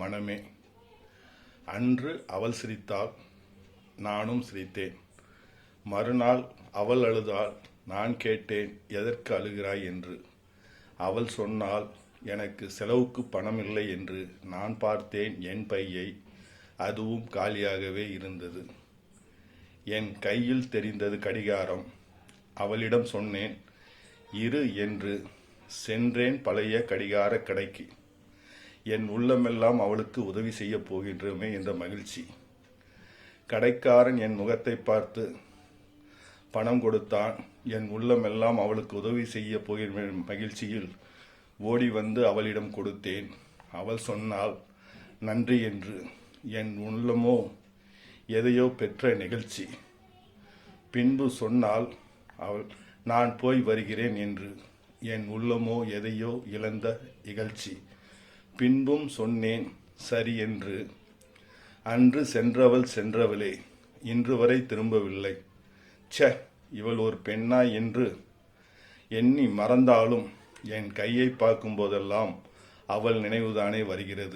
மனமே. அன்று அவள் சிரித்தாள், நானும் சிரித்தேன். மறுநாள் அவள் அழுதாள். நான் கேட்டேன், எதற்கு அழுகிறாய் என்று. அவள் சொன்னாள், எனக்கு செலவுக்கு பணம் இல்லை என்று. நான் பார்த்தேன் என் பையை, அதுவும் காலியாகவே இருந்தது. என் கையில் தெரிந்தது கடிகாரம். அவளிடம் சொன்னேன், இரு என்று. சென்றேன் பழைய கடிகார கடைக்கு. என் உள்ளமெல்லாம் அவளுக்கு உதவி செய்ய போகின்றோமே என்ற மகிழ்ச்சி. கடைக்காரன் என் முகத்தை பார்த்து பணம் கொடுத்தான். என் உள்ளமெல்லாம் அவளுக்கு உதவி செய்ய போகிற மகிழ்ச்சியில் ஓடி வந்து அவளிடம் கொடுத்தேன். அவள் சொன்னாள், நன்றி என்று. என் உள்ளமோ எதையோ பெற்ற நிகழ்ச்சி. பின்பு சொன்னாள் அவள், நான் போய் வருகிறேன் என்று. என் உள்ளமோ எதையோ இழந்த இகழ்ச்சி. பின்பும் சொன்னேன் சரி என்று. அன்று சென்றவள் சென்றவளே, இன்று வரை திரும்பவில்லை. ச்சே, இவள் ஒரு பெண்ணா என்று எண்ணி மறந்தாலும் என் கையை பார்க்கும் போதெல்லாம் அவள் நினைவுதானே வருகிறது.